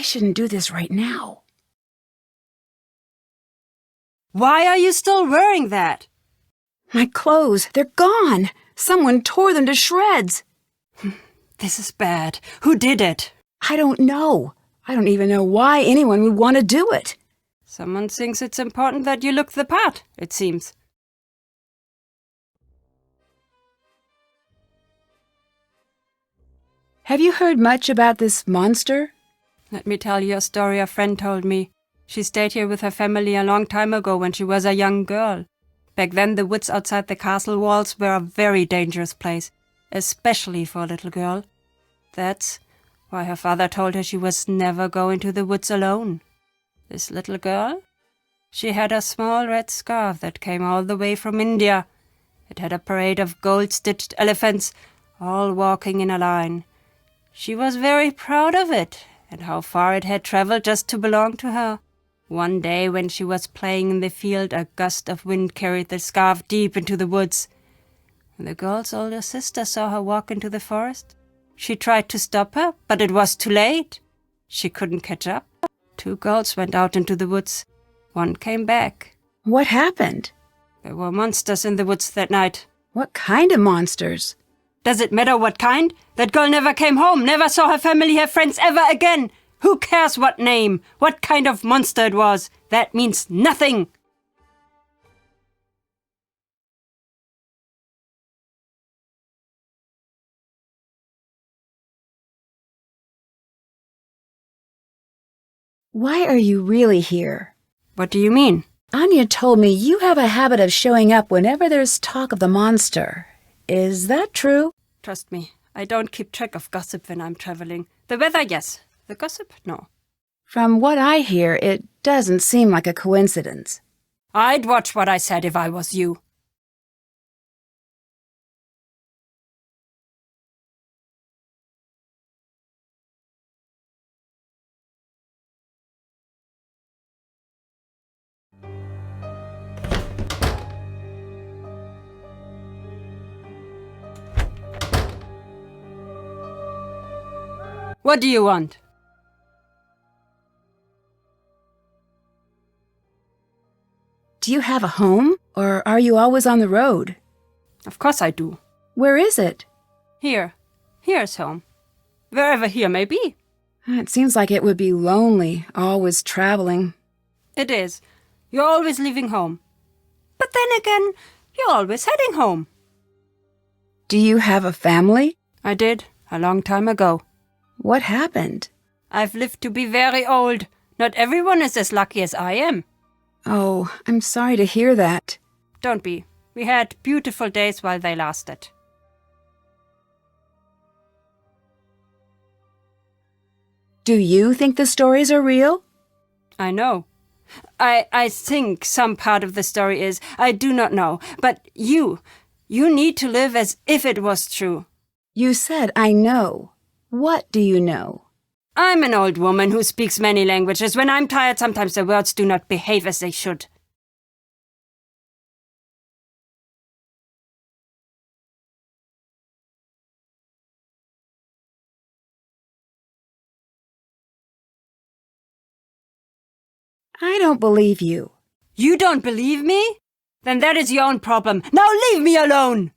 shouldn't do this right now. Why are you still wearing that? My clothes, they're gone. Someone tore them to shreds. This is bad. Who did it? I don't know. I don't even know why anyone would want to do it. Someone thinks it's important that you look the part, it seems. Have you heard much about this monster? Let me tell you a story a friend told me. She stayed here with her family a long time ago when she was a young girl. Back then the woods outside the castle walls were a very dangerous place, especially for a little girl. That's why her father told her she was never going to the woods alone. This little girl? She had a small red scarf that came all the way from India. It had a parade of gold-stitched elephants, all walking in a line. She was very proud of it, and how far it had traveled just to belong to her. One day when she was playing in the field, a gust of wind carried the scarf deep into the woods. When the girl's older sister saw her walk into the forest, she tried to stop her, but it was too late. She couldn't catch up. 2 girls went out into the woods. One came back. What happened? There were monsters in the woods that night. What kind of monsters? Does it matter what kind? That girl never came home, never saw her family, her friends ever again. Who cares what name, what kind of monster it was? That means nothing. Why are you really here? What do you mean? Anya told me you have a habit of showing up whenever there's talk of the monster. Is that true? Trust me, I don't keep track of gossip when I'm traveling. The weather, yes. The gossip, no. From what I hear, it doesn't seem like a coincidence. I'd watch what I said if I was you. What do you want? Do you have a home, or are you always on the road? Of course I do. Where is it? Here. Here's home. Wherever here may be. It seems like it would be lonely, always traveling. It is. You're always leaving home. But then again, you're always heading home. Do you have a family? I did, a long time ago. What happened? I've lived to be very old. Not everyone is as lucky as I am. Oh, I'm sorry to hear that. Don't be. We had beautiful days while they lasted. Do you think the stories are real? I know. I think some part of the story is. I do not know. But you need to live as if it was true. You said I know. What do you know? I'm an old woman who speaks many languages. When I'm tired, sometimes the words do not behave as they should. I don't believe you. You don't believe me? Then that is your own problem. Now leave me alone!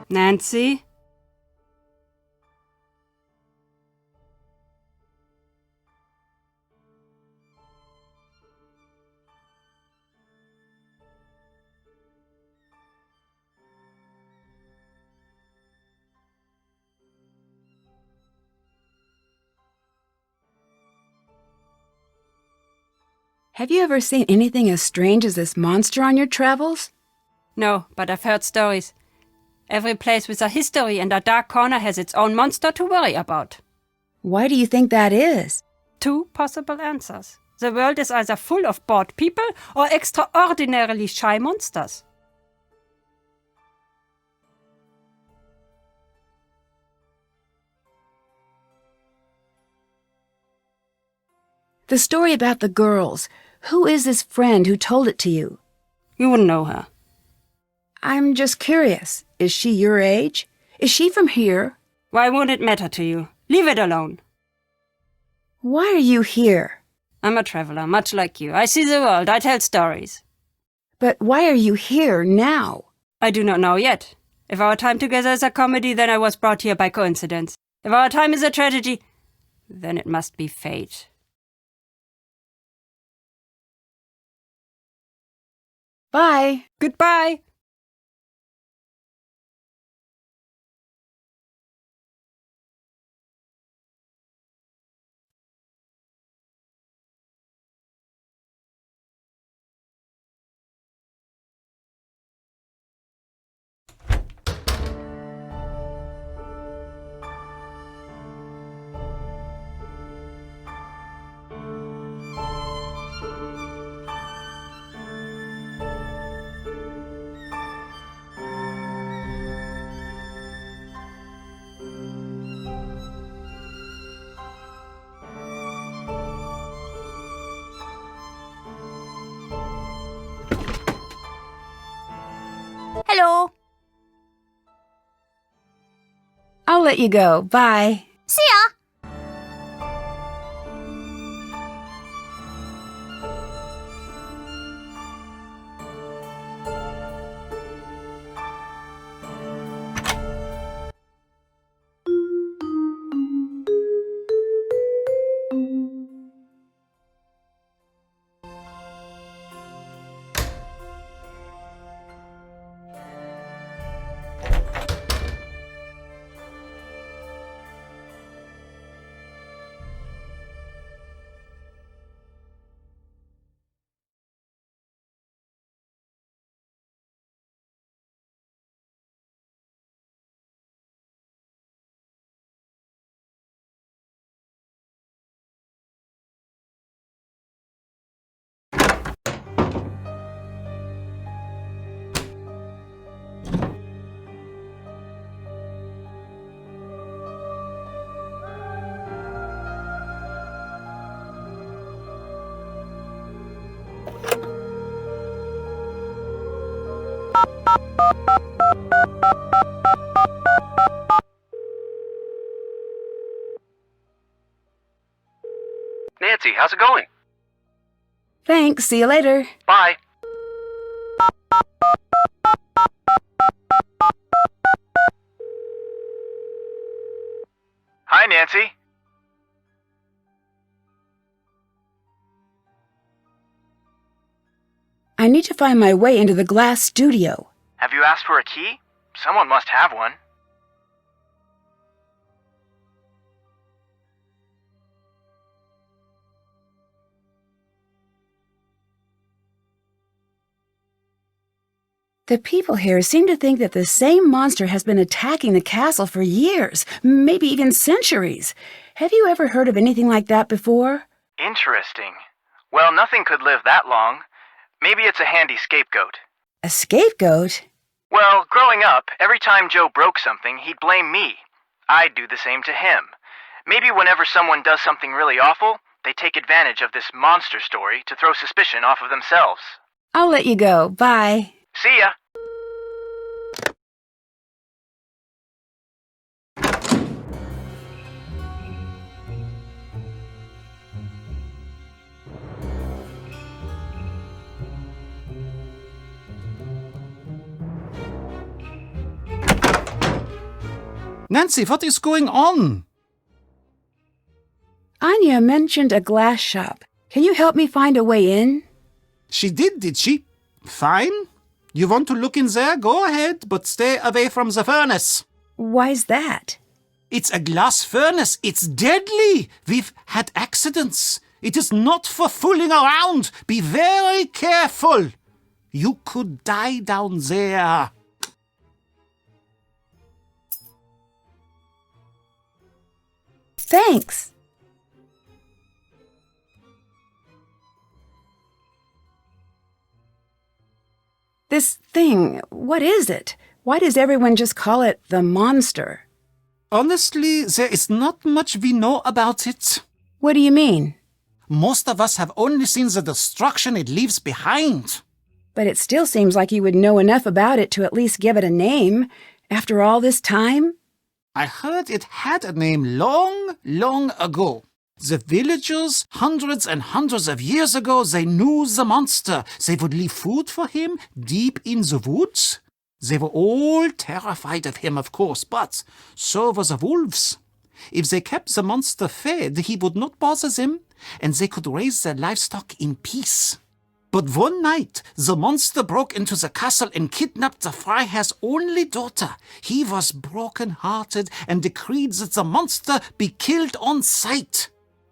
Nancy? Have you ever seen anything as strange as this monster on your travels? No, but I've heard stories. Every place with a history and a dark corner has its own monster to worry about. Why do you think that is? 2 possible answers. The world is either full of bored people or extraordinarily shy monsters. The story about the girls. Who is this friend who told it to you? You wouldn't know her. I'm just curious. Is she your age? Is she from here? Why won't it matter to you? Leave it alone. Why are you here? I'm a traveler, much like you. I see the world, I tell stories. But why are you here now? I do not know yet. If our time together is a comedy, then I was brought here by coincidence. If our time is a tragedy, then it must be fate. Bye. Goodbye. Hello. I'll let you go. Bye. See ya. Nancy, how's it going? Thanks. See you later. Bye. Hi, Nancy. I need to find my way into the glass studio. Have you asked for a key? Someone must have one. The people here seem to think that the same monster has been attacking the castle for years, maybe even centuries. Have you ever heard of anything like that before? Interesting. Well, nothing could live that long. Maybe it's a handy scapegoat. A scapegoat? Well, growing up, every time Joe broke something, he'd blame me. I'd do the same to him. Maybe whenever someone does something really awful, they take advantage of this monster story to throw suspicion off of themselves. I'll let you go. Bye. See ya. Nancy, what is going on? Anya mentioned a glass shop. Can you help me find a way in? She did she? Fine. You want to look in there? Go ahead, but stay away from the furnace. Why's that? It's a glass furnace. It's deadly. We've had accidents. It is not for fooling around. Be very careful. You could die down there. Thanks. This thing, what is it? Why does everyone just call it the monster? Honestly, there is not much we know about it. What do you mean? Most of us have only seen the destruction it leaves behind. But it still seems like you would know enough about it to at least give it a name. After all this time? I heard it had a name long, long ago. The villagers, hundreds and hundreds of years ago, they knew the monster. They would leave food for him deep in the woods. They were all terrified of him, of course, but so were the wolves. If they kept the monster fed, he would not bother them, and they could raise their livestock in peace. But one night, the monster broke into the castle and kidnapped the Freiherr's only daughter. He was broken-hearted and decreed that the monster be killed on sight.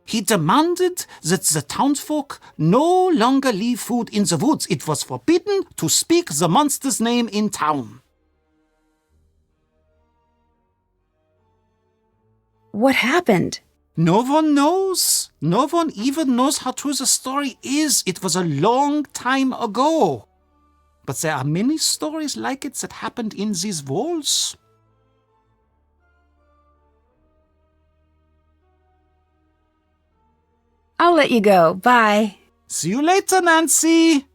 He demanded that the townsfolk no longer leave food in the woods. It was forbidden to speak the monster's name in town. What happened? No one knows. No one even knows how true the story is. It was a long time ago. But there are many stories like it that happened in these walls. I'll let you go. Bye. See you later, Nancy.